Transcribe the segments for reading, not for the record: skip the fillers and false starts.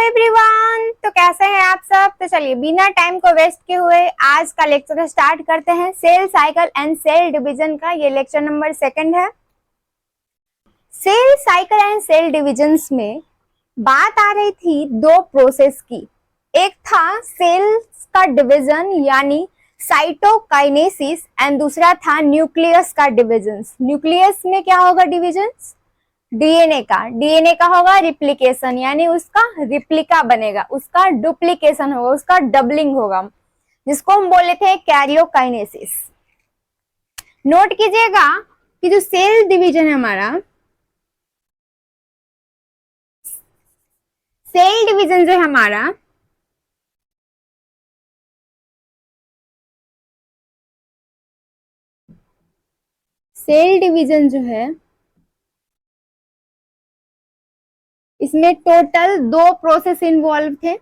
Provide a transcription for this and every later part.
Everyone, तो कैसे हैं आप सब। तो चलिए बिना टाइम को वेस्ट किए हुए आज का लेक्चर स्टार्ट करते हैं। Cell cycle and cell division का ये लेक्चर नंबर 2 है। Cell cycle and cell divisions में बात आ रही थी दो प्रोसेस की। एक था सेल्स का डिवीजन यानी साइटोकाइनेसिस एंड दूसरा था न्यूक्लियस का डिविजन। न्यूक्लियस में क्या होगा डिविजन? डीएनए का होगा रिप्लिकेशन, यानी उसका रिप्लिका बनेगा, उसका डुप्लीकेशन होगा, उसका डबलिंग होगा, जिसको हम बोले थे कैरियोकाइनेसिस। नोट कीजिएगा कि जो सेल डिवीजन है हमारा, सेल डिवीजन जो है हमारा, सेल डिवीजन जो है इसमें टोटल 2 प्रोसेस इन्वॉल्व थे।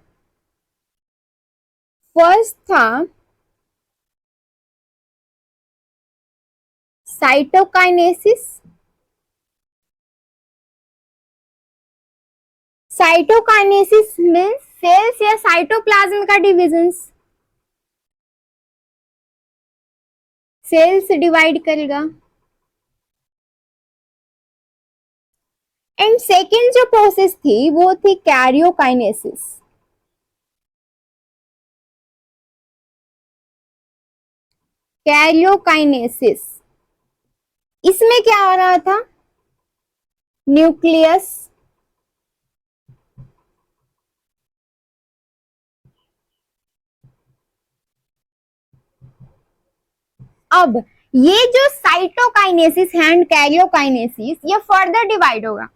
फर्स्ट था साइटोकाइनेसिस। साइटोकाइनेसिस में सेल्स या साइटोप्लाज्म का डिविजन, सेल्स डिवाइड करेगा। एंड सेकेंड जो प्रोसेस थी वो थी कैरियोकाइनेसिस। कैरियोकाइनेसिस इसमें क्या हो रहा था? न्यूक्लियस अब ये जो साइटोकाइनेसिस एंड कैरियोकाइनेसिस ये फर्दर डिवाइड होगा।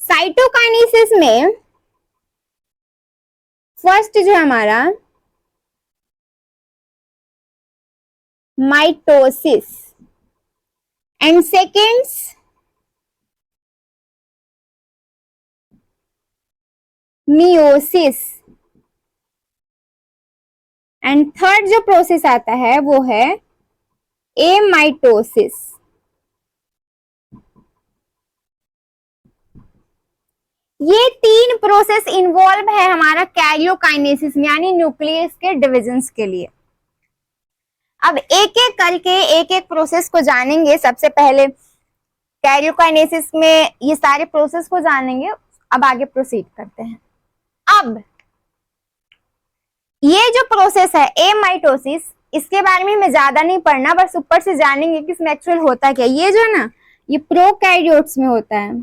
साइटोकाइनेसिस में फर्स्ट जो हमारा mitosis and second meiosis and third जो प्रोसेस आता है वो है एमाइटोसिस। ये 3 प्रोसेस इन्वॉल्व है हमारा कैरियोकाइनेसिस में, यानी न्यूक्लियस के डिविजन्स के लिए। अब एक एक करके एक एक प्रोसेस को जानेंगे। सबसे पहले कैरियोकाइनेसिस में ये सारे प्रोसेस को जानेंगे, अब आगे प्रोसीड करते हैं। अब ये जो प्रोसेस है एमाइटोसिस, इसके बारे में हमें ज्यादा नहीं पढ़ना, बस ऊपर से जानेंगे कि इसमें एक्चुअल होता क्या। ये जो है ना, ये प्रोकैरियोट्स में होता है।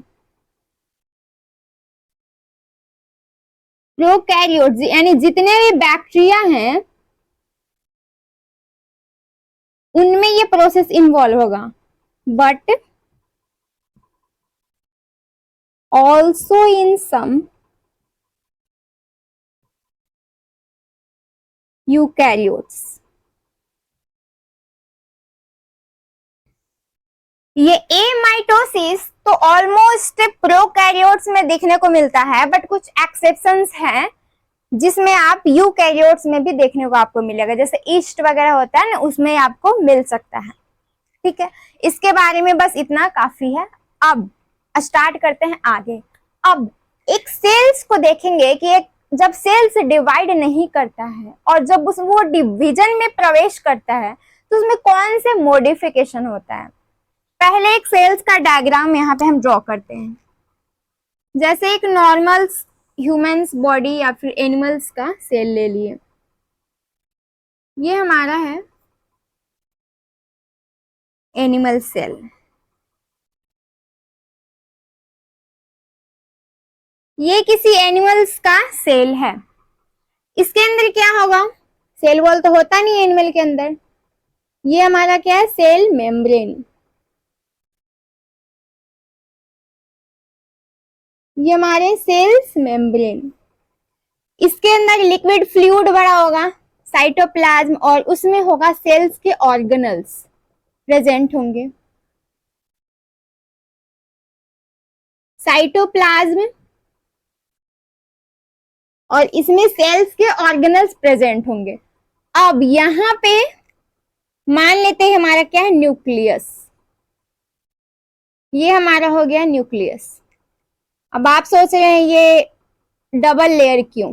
प्रोकैरियोट्स यानी जितने भी बैक्टीरिया हैं उनमें ये प्रोसेस इन्वॉल्व होगा, but also in some eukaryotes. ये एमाइटोसिस तो ऑलमोस्ट प्रोकैरियोट्स में देखने को मिलता है, बट कुछ एक्सेप्शंस हैं जिसमें आप यूकैरियोट्स में भी देखने को आपको मिलेगा, जैसे ईस्ट वगैरह होता है ना, उसमें आपको मिल सकता है। ठीक है, इसके बारे में बस इतना काफी है। अब स्टार्ट करते हैं आगे। अब एक सेल्स को देखेंगे कि एक जब सेल्स डिवाइड नहीं करता है और जब वो डिवीजन में प्रवेश करता है तो उसमें कौन से मॉडिफिकेशन होता है। पहले एक सेल्स का डायग्राम यहाँ पे हम ड्रॉ करते हैं। जैसे एक नॉर्मल ह्यूमंस बॉडी या फिर एनिमल्स का सेल ले लिए, ये हमारा है एनिमल सेल। ये किसी एनिमल्स का सेल है। इसके अंदर क्या होगा? सेल वॉल तो होता नहीं एनिमल के अंदर। ये हमारा क्या है? Cell membrane. ये हमारे सेल्स मेम्ब्रेन। इसके अंदर लिक्विड फ्लूइड भरा होगा साइटोप्लाज्म, और उसमें होगा सेल्स के ऑर्गेनल्स प्रेजेंट होंगे। साइटोप्लाज्म और इसमें सेल्स के ऑर्गेनल्स प्रेजेंट होंगे। अब यहां पे मान लेते हैं हमारा क्या है? न्यूक्लियस। ये हमारा हो गया न्यूक्लियस। अब आप सोच रहे हैं ये डबल लेयर क्यों?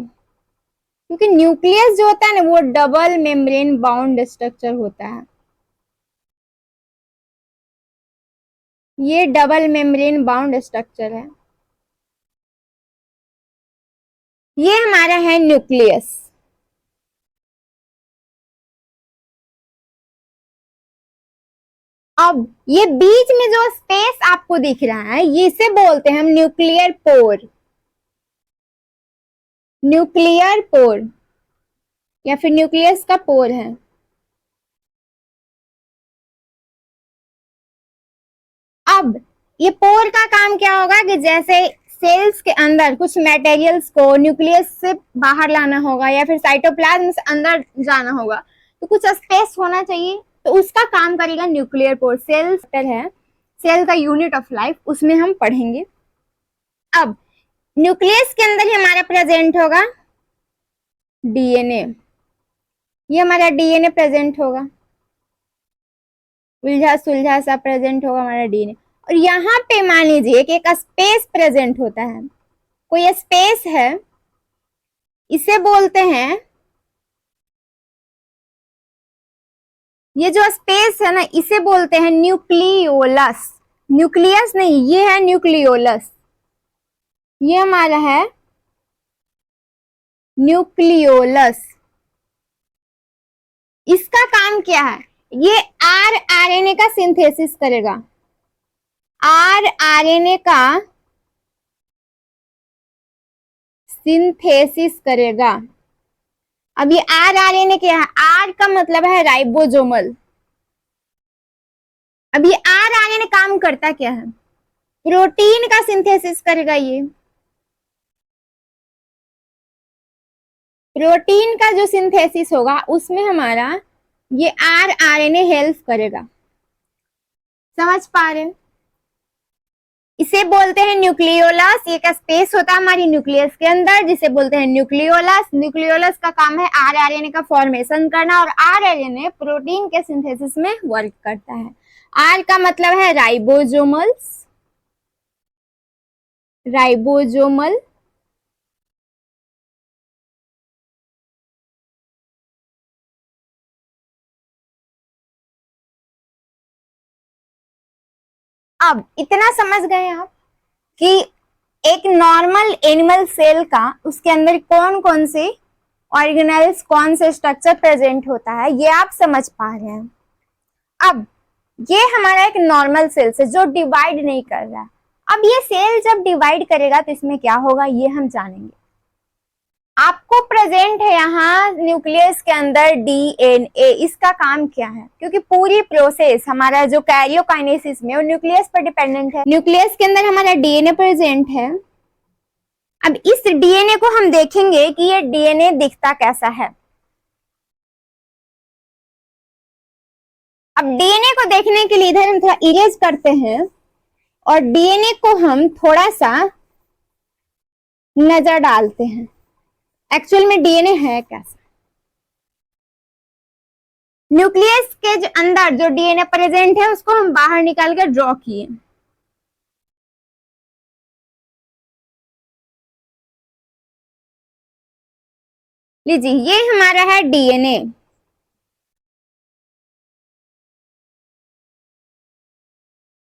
क्योंकि न्यूक्लियस जो होता है ना वो डबल मेम्ब्रेन बाउंड स्ट्रक्चर होता है। ये डबल मेम्ब्रेन बाउंड स्ट्रक्चर है। ये हमारा है न्यूक्लियस। अब ये बीच में जो स्पेस आपको दिख रहा है ये इसे बोलते हैं हम न्यूक्लियर पोर। न्यूक्लियर पोर या फिर न्यूक्लियस का पोर है। अब ये पोर का काम क्या होगा कि जैसे सेल्स के अंदर कुछ मटेरियल्स को न्यूक्लियस से बाहर लाना होगा या फिर साइटोप्लाज्म से अंदर जाना होगा तो कुछ स्पेस होना चाहिए, तो उसका काम करेगा न्यूक्लियर पोर। सेल है, सेल का यूनिट ऑफ लाइफ, उसमें हम पढ़ेंगे। अब न्यूक्लियस के अंदर ही हमारा प्रेजेंट होगा डीएनए। ये हमारा डीएनए प्रेजेंट होगा, उलझा सुलझा सा प्रेजेंट होगा हमारा डीएनए। और यहाँ पे मान लीजिए कि एक स्पेस प्रेजेंट होता है, कोई स्पेस है, इसे बोलते हैं, ये जो स्पेस है ना इसे बोलते हैं न्यूक्लियोलस। न्यूक्लियस नहीं, ये है न्यूक्लियोलस। ये हमारा है न्यूक्लियोलस। इसका काम क्या है? ये आरएनए का सिंथेसिस करेगा। आरएनए का सिंथेसिस करेगा। अब ये आरएनए क्या है? आर का मतलब है राइबोसोमल। अब ये आरएनए काम करता क्या है? प्रोटीन का सिंथेसिस करेगा। ये प्रोटीन का जो सिंथेसिस होगा उसमें हमारा ये आरएनए हेल्प करेगा। समझ पा रहे हैं? इसे बोलते हैं न्यूक्लियोलस। ये का स्पेस होता है हमारी न्यूक्लियस के अंदर जिसे बोलते हैं न्यूक्लियोलस। न्यूक्लियोलस का काम है आरएनए का फॉर्मेशन करना और आरएनए प्रोटीन के सिंथेसिस में वर्क करता है। आर का मतलब है राइबोसोमल्स, राइबोसोमल। अब इतना समझ गए आप कि एक नॉर्मल एनिमल सेल का उसके अंदर कौन कौन से ऑर्गेनेल्स, कौन से स्ट्रक्चर प्रेजेंट होता है, ये आप समझ पा रहे हैं। अब ये हमारा एक नॉर्मल सेल है जो डिवाइड नहीं कर रहा है। अब ये सेल जब डिवाइड करेगा तो इसमें क्या होगा ये हम जानेंगे। आपको प्रेजेंट है यहाँ न्यूक्लियस के अंदर डीएनए। इसका काम क्या है? क्योंकि पूरी प्रोसेस हमारा जो कैरियोकाइनेसिस में वो न्यूक्लियस पर डिपेंडेंट है। न्यूक्लियस के अंदर हमारा डीएनए प्रेजेंट है। अब इस डीएनए को हम देखेंगे कि ये डीएनए दिखता कैसा है। अब डीएनए को देखने के लिए इधर हम थोड़ा इरेज करते हैं और डीएनए को हम थोड़ा सा नजर डालते हैं एक्चुअल में डीएनए है कैसा। न्यूक्लियस के जो अंदर जो डीएनए प्रेजेंट है उसको हम बाहर निकाल कर ड्रॉ किए। लीजिए ये हमारा है डीएनए।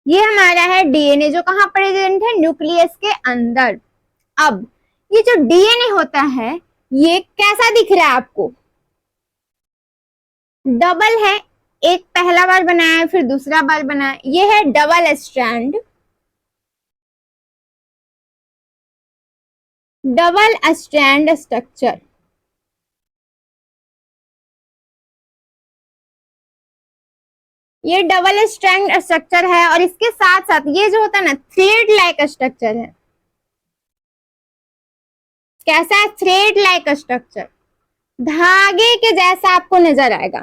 ये हमारा है डीएनए जो कहां प्रेजेंट है? न्यूक्लियस के अंदर। अब ये जो डीएनए होता है ये कैसा दिख रहा है आपको? डबल है, एक पहला बार बनाया फिर दूसरा बार बनाया। ये है double strand, double strand structure. ये डबल स्ट्रैंड स्ट्रक्चर है और इसके साथ साथ ये जो होता है ना थ्रेड लाइक स्ट्रक्चर है। कैसा है? थ्रेड लाइक स्ट्रक्चर, धागे के जैसा आपको नजर आएगा।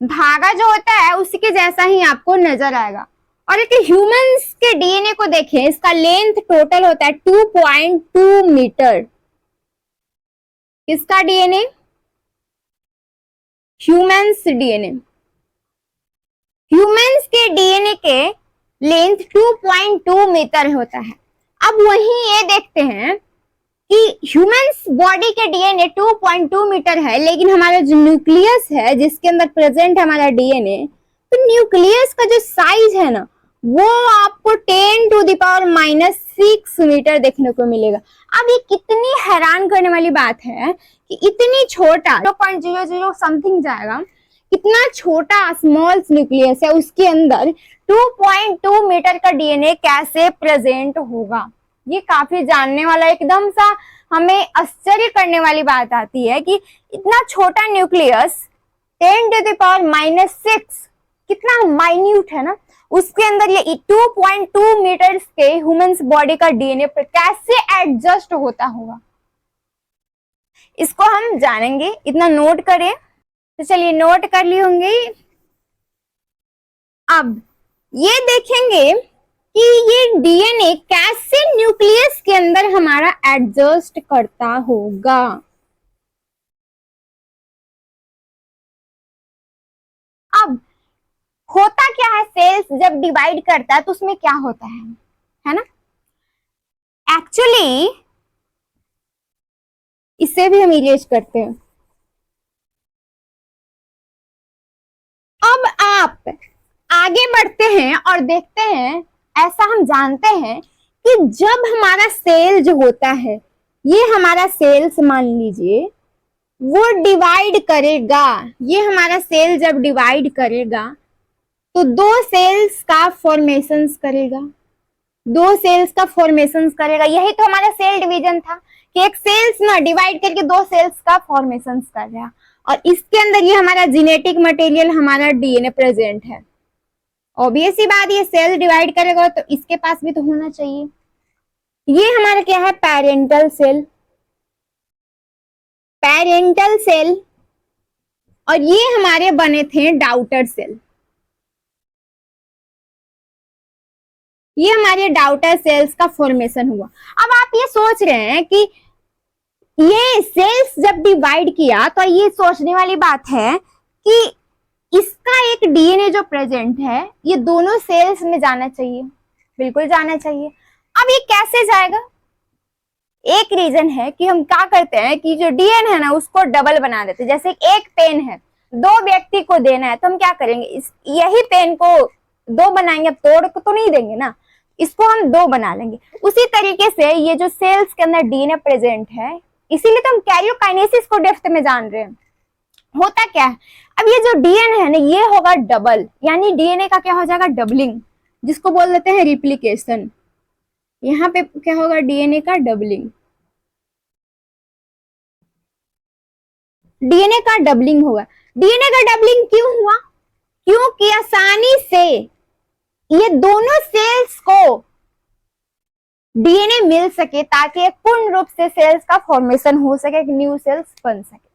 धागा जो होता है उसी के जैसा ही आपको नजर आएगा। और एक ह्यूमंस के डीएनए को देखें, इसका लेंथ टोटल होता है 2.2 मीटर। किसका डीएनए? Humans DNA. ह्यूमंस के डीएनए के लेंथ 2.2 मीटर होता है। अब वहीं ये देखते हैं कि ह्यूमंस बॉडी के डीएनए 2.2 मीटर है, लेकिन हमारा जो न्यूक्लियस है जिसके अंदर प्रेजेंट है हमारा डीएनए, तो न्यूक्लियस का जो साइज है ना वो आपको 10⁻⁻6 मीटर देखने को मिलेगा। अब ये कितनी हैरान करने वाली बात है कि इतनी छोटा 0.00 समथिंग जाएगा, कितना छोटा स्मॉल न्यूक्लियस है उसके अंदर 2.2 मीटर का डीएनए कैसे प्रेजेंट होगा। ये काफी जानने वाला, एकदम सा हमें आश्चर्य करने वाली बात आती है कि इतना छोटा न्यूक्लियस 10⁻⁻6 कितना माइन्यूट है ना, उसके अंदर ये 2.2 मीटर्स के ह्यूमंस बॉडी का डीएनए कैसे एडजस्ट होता होगा, इसको हम जानेंगे। इतना नोट करें, तो चलिए नोट कर लिए होंगे। अब ये देखेंगे कि ये डीएनए कैसे न्यूक्लियस के अंदर हमारा एडजस्ट करता होगा। अब होता क्या है, सेल्स जब डिवाइड करता है तो उसमें क्या होता है ना, एक्चुअली इससे भी हम इरेज करते हैं। अब आप आगे बढ़ते हैं और देखते हैं, ऐसा हम जानते हैं कि जब हमारा सेल जो होता है, ये हमारा सेल्स मान लीजिए वो डिवाइड करेगा, ये हमारा सेल जब डिवाइड करेगा तो दो सेल्स का फॉर्मेशंस करेगा, दो सेल्स का फॉर्मेशंस करेगा। यही तो हमारा सेल डिवीजन था कि एक सेल्स ना डिवाइड करके दो सेल्स का फॉर्मेशंस कर रहा, और इसके अंदर ये हमारा जेनेटिक मटेरियल हमारा डीएनए प्रेजेंट है। ऑब्वियस ही बात, ये सेल डिवाइड करेगा तो इसके पास भी तो होना चाहिए। ये हमारा क्या है, पेरेंटल सेल, पेरेंटल सेल, और ये हमारे बने थे डाउटर सेल। ये हमारे डाउटर सेल्स का फॉर्मेशन हुआ। अब आप ये सोच रहे हैं कि ये सेल्स जब डिवाइड किया, तो ये सोचने वाली बात है कि इसका एक डीएनए जो प्रेजेंट है ये दोनों सेल्स में जाना चाहिए, बिल्कुल जाना चाहिए। अब ये कैसे जाएगा, एक रीजन है कि हम क्या करते हैं कि जो डीएनए है ना उसको डबल बना देते हैं। जैसे एक पेन है, दो व्यक्ति को देना है तो हम क्या करेंगे, यही पेन को दो बनाएंगे, अब तोड़ को तो नहीं देंगे ना, इसको हम दो बना लेंगे। उसी तरीके से ये जो सेल्स के अंदर डीएनए प्रेजेंट है, इसीलिए तो हम कैरियोकाइनेसिस को डेप्थ में जान रहे हैं। होता क्या है, अब ये जो डीएनए है ना ये होगा डबल, यानी डीएनए का क्या हो जाएगा, डबलिंग, जिसको बोल देते हैं रिप्लिकेशन। यहाँ पे क्या होगा, डीएनए का डबलिंग, डीएनए का डबलिंग होगा। डीएनए का डबलिंग क्यों हुआ, क्योंकि आसानी से ये दोनों सेल्स को डीएनए मिल सके, ताकि एक पूर्ण रूप से सेल्स का फॉर्मेशन हो सके, एक न्यू सेल्स बन सके।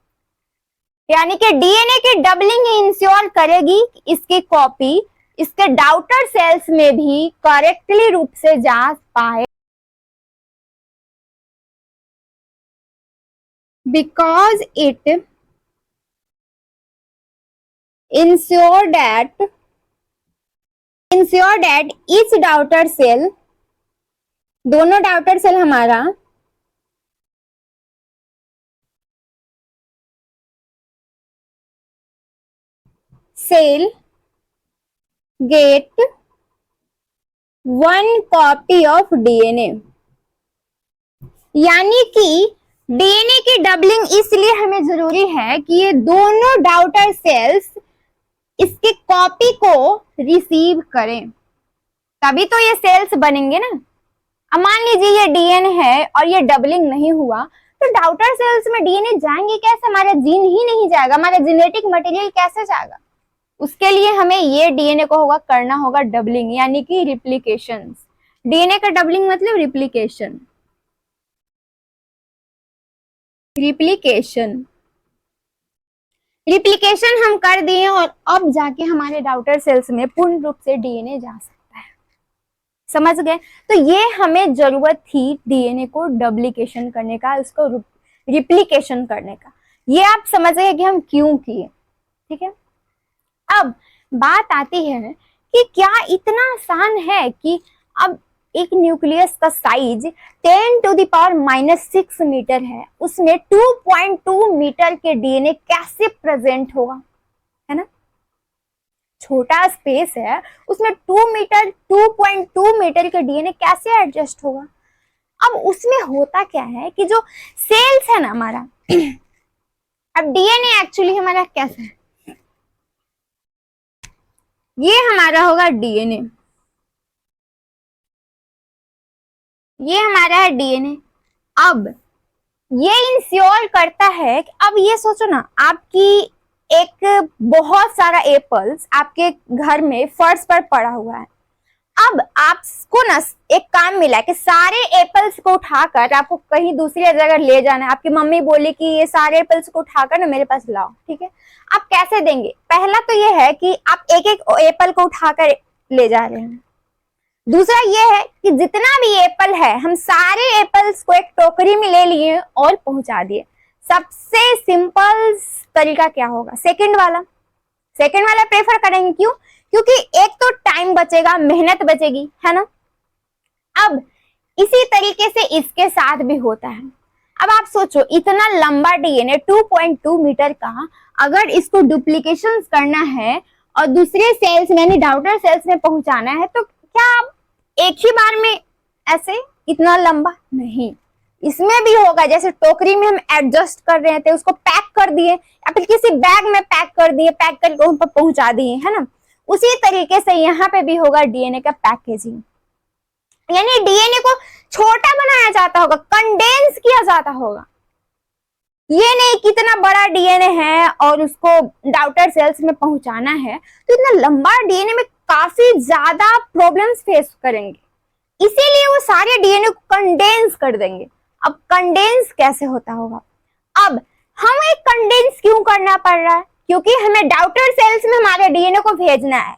यानी कि डीएनए की डबलिंग इंश्योर करेगी कि इसकी कॉपी इसके डाउटर सेल्स में भी करेक्टली रूप से जा पाए, because it ensure that each daughter cell, दोनों डाउटर सेल हमारा cell get one copy of DNA. यानी कि डीएनए की डबलिंग इसलिए हमें जरूरी है कि ये दोनों डाउटर सेल्स इसकी कॉपी को रिसीव करें, तभी तो ये सेल्स बनेंगे ना। अब मान लीजिए ये डीएनए है और ये डबलिंग नहीं हुआ, तो डाउटर सेल्स में डीएनए जाएंगे कैसे, हमारा जीन ही नहीं जाएगा, हमारा जेनेटिक मटेरियल कैसे जाएगा। उसके लिए हमें ये डीएनए को होगा करना होगा डबलिंग, यानी कि रिप्लिकेशन। डीएनए का डबलिंग मतलब रिप्लिकेशन, रिप्लिकेशन रिप्लिकेशन हम कर दिए और अब जाके हमारे डाउटर सेल्स में पूर्ण रूप से डीएनए जा सकता है। समझ गए, तो ये हमें जरूरत थी डीएनए को डुप्लीकेशन करने का, उसको रिप्लिकेशन करने का। ये आप समझ गए कि हम क्यों किए, ठीक है। अब बात आती है कि क्या इतना आसान है कि अब एक न्यूक्लियस का साइज 10⁻⁻6 मीटर है, उसमें 2.2 मीटर के डीएनए कैसे प्रेजेंट होगा, है ना। छोटा स्पेस है, उसमें 2.2 मीटर के डीएनए कैसे एडजस्ट होगा। अब उसमें होता क्या है कि जो सेल्स है ना हमारा अब डीएनए एक्चुअली हमारा कैसा है, ये हमारा होगा डीएनए, ये हमारा है डीएनए। अब ये इंश्योर करता है कि अब ये सोचो ना, आपकी एक बहुत सारा एप्पल्स आपके घर में फर्श पर पड़ा हुआ है। अब आपको ना एक काम मिला कि सारे एप्पल्स को उठाकर आपको कहीं दूसरी जगह ले जाना है। आपकी मम्मी बोली कि ये सारे एप्पल्स को उठाकर ना मेरे पास लाओ, ठीक है। आप कैसे देंगे? पहला तो ये है कि आप एक एक एप्पल को उठाकर ले जा रहे हैं। दूसरा ये है कि जितना भी एप्पल है, हम सारे एप्पल्स को एक टोकरी में ले लिए और पहुंचा दिए। सबसे सिंपल तरीका क्या होगा? सेकंड वाला प्रेफर करेंगे। क्यों? क्योंकि एक तो टाइम बचेगा, मेहनत बचेगी, है ना। अब इसी तरीके से इसके साथ भी होता है। अब आप सोचो, इतना लंबा डीएनए 2.2 मीटर का, अगर इसको डुप्लीकेशन करना है और दूसरे सेल्स यानी डाउटर सेल्स में पहुंचाना है, तो क्या आप एक ही बार में ऐसे इतना लंबा? नहीं, इसमें भी होगा। जैसे टोकरी में हम एडजस्ट कर रहे थे, उसको पैक कर दिए या फिर किसी बैग में पैक कर दिए, पैक करके उन पर पहुंचा दिए, है ना। उसी तरीके से यहाँ पे भी होगा डीएनए का पैकेजिंग, यानी डीएनए को छोटा बनाया जाता होगा, कंडेंस किया जाता होगा। ये नहीं कितना बड़ा डीएनए है और उसको डाउटर सेल्स में पहुंचाना है, तो इतना लंबा डीएनए में काफी ज्यादा प्रॉब्लम्स फेस करेंगे, इसीलिए वो सारे डीएनए को कंडेंस कर देंगे। अब कंडेंस कैसे होता होगा? अब हमें कंडेंस क्यों करना पड़ रहा है? क्योंकि हमें डाउटर सेल्स में हमारे डीएनए को भेजना है,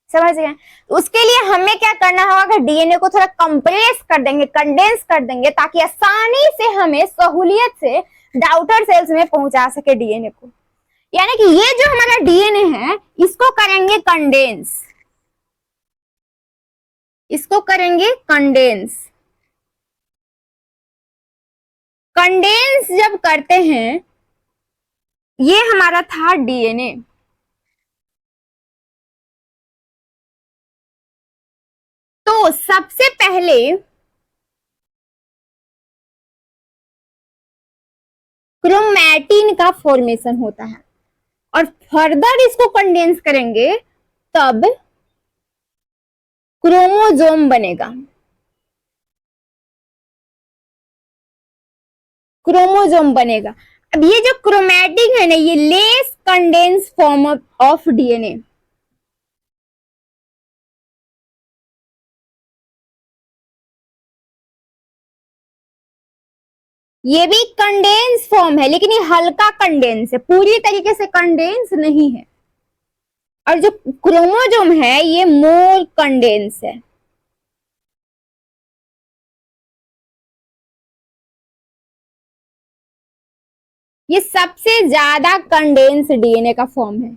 समझ गए। उसके लिए हमें क्या करना होगा कि डीएनए को थोड़ा कंप्रेस कर देंगे, कंडेंस कर देंगे, ताकि आसानी से हमें सहूलियत से डाउटर सेल्स में पहुंचा सके डीएनए को। यानी कि ये जो हमारा डीएनए है, इसको करेंगे कंडेंस, इसको करेंगे कंडेंस। कंडेंस जब करते हैं, ये हमारा था डीएनए। तो सबसे पहले क्रोमैटिन का फॉर्मेशन होता है और फर्दर इसको कंडेंस करेंगे तब क्रोमोसोम बनेगा। क्रोमोसोम बनेगा। अब ये जो क्रोमैटिन है ना, ये less condense form of DNA. ये भी कंडेंस फॉर्म है, लेकिन ये हल्का कंडेंस है, पूरी तरीके से कंडेंस नहीं है। और जो क्रोमोसोम है ये मोर कंडेंस है। ये सबसे ज्यादा कंडेंस डीएनए का फॉर्म है।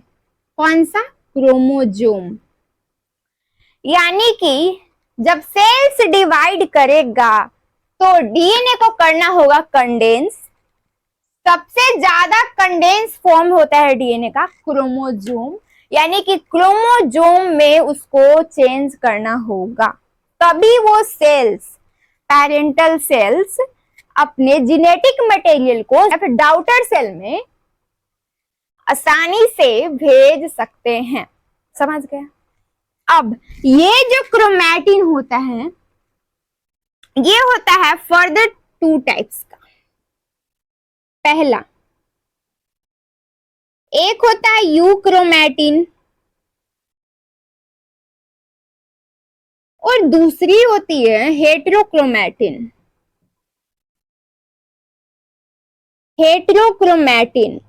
कौन सा? क्रोमोसोम। यानी कि जब सेल्स डिवाइड करेगा तो डीएनए को करना होगा कंडेंस। सबसे ज्यादा कंडेंस फॉर्म होता है डीएनए का क्रोमोसोम, यानी कि क्रोमोसोम में उसको चेंज करना होगा, तभी वो सेल्स, पेरेंटल सेल्स, अपने जेनेटिक मटेरियल को या फिर डाउटर सेल में आसानी से भेज सकते हैं। समझ गया? अब ये जो क्रोमैटिन होता है, ये होता है फर्दर 2 टाइप्स का। पहला, एक होता है यूक्रोमैटिन और दूसरी होती है हेटेरोक्रोमैटिन। हेटेरोक्रोमैटिन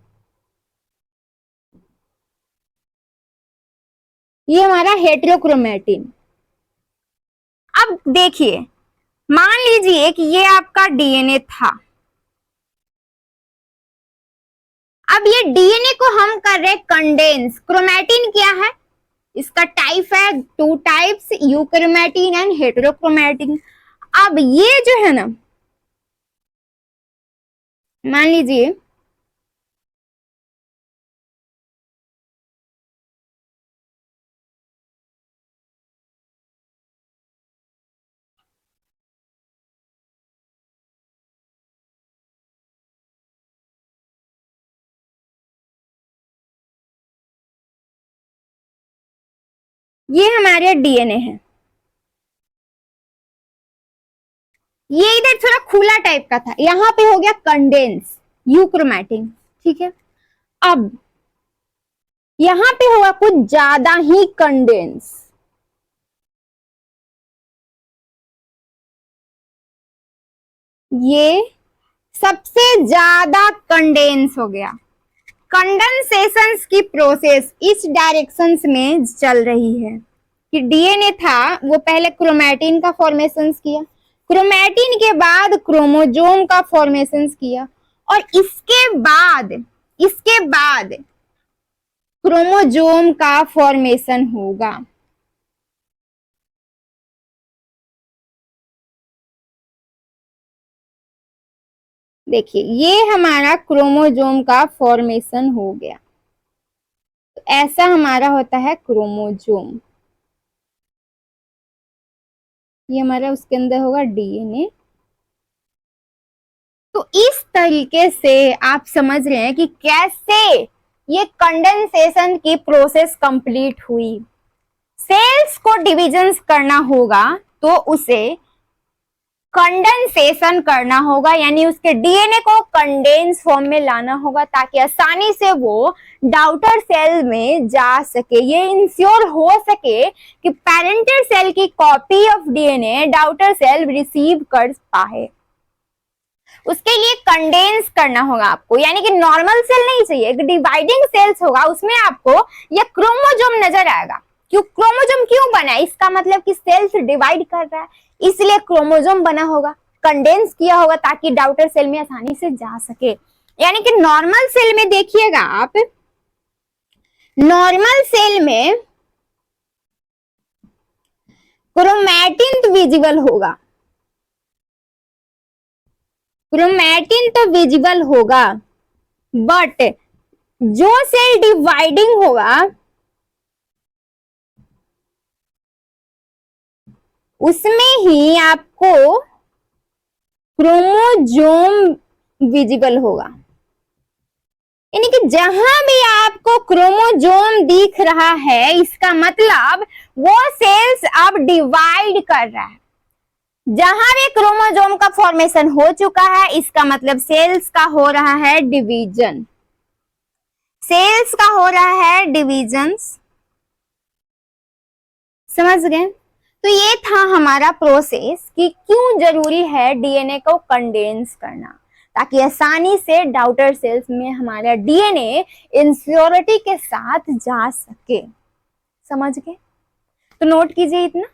ये हमारा हेटेरोक्रोमैटिन। अब देखिए, मान लीजिए कि ये आपका डीएनए था। अब ये डीएनए को हम कर रहे कंडेंस। क्रोमैटिन क्या है? इसका टाइप है, 2 टाइप्स, यूक्रोमैटिन एंड हेटेरोक्रोमैटिन। अब ये जो है ना, मान लीजिए ये हमारे डीएनए है, ये इधर थोड़ा खुला टाइप का था, यहां पे हो गया कंडेंस, यूक्रोमैटिन, ठीक है। अब यहां पे होगा कुछ ज्यादा ही कंडेंस, ये सबसे ज्यादा कंडेंस हो गया। कंडेंसेशन की प्रोसेस इस डायरेक्शन में चल रही है कि डीएनए था वो पहले क्रोमैटिन का फॉर्मेशन किया, क्रोमैटिन के बाद क्रोमोजोम का फॉर्मेशन किया, और इसके बाद क्रोमोजोम का फॉर्मेशन होगा। देखिए ये हमारा क्रोमोजोम का फॉर्मेशन हो गया, तो ऐसा हमारा होता है क्रोमोजोम। ये हमारा उसके अंदर होगा डीएनए। तो इस तरीके से आप समझ रहे हैं कि कैसे ये कंडेंसेशन की प्रोसेस कंप्लीट हुई। सेल्स को डिविजन्स करना होगा तो उसे कंडेंसेशन करना होगा, यानी उसके डीएनए को कंडेंस फॉर्म में लाना होगा ताकि आसानी से वो डाउटर सेल में जा सके। ये इंश्योर हो सके कि पेरेंटल सेल की copy of DNA daughter cell receive कर पाए। उसके लिए कंडेंस करना होगा आपको, यानी कि नॉर्मल सेल नहीं चाहिए, एक डिवाइडिंग सेल्स होगा, उसमें आपको यह क्रोमोजोम नजर आएगा। क्यों क्रोमोजोम क्यों बना है? इसका मतलब कि सेल्स डिवाइड कर रहा है, इसलिए क्रोमोजोम बना होगा, कंडेंस किया होगा ताकि डाउटर सेल में आसानी से जा सके। यानी कि नॉर्मल सेल में देखिएगा आप, नॉर्मल सेल में क्रोमैटिन तो विजिबल होगा, क्रोमैटिन तो विजिबल होगा, बट जो सेल डिवाइडिंग होगा उसमें ही आपको क्रोमोजोम विजिबल होगा। यानी कि जहां भी आपको क्रोमोजोम दिख रहा है इसका मतलब वो सेल्स अब डिवाइड कर रहा है। जहां भी क्रोमोजोम का फॉर्मेशन हो चुका है इसका मतलब सेल्स का हो रहा है डिवीजन, सेल्स का हो रहा है डिवीजन्स। समझ गए? तो ये था हमारा प्रोसेस कि क्यों जरूरी है डीएनए को कंडेंस करना, ताकि आसानी से डाउटर सेल्स में हमारा डीएनए इंश्योरिटी के साथ जा सके। समझ गए? तो नोट कीजिए इतना।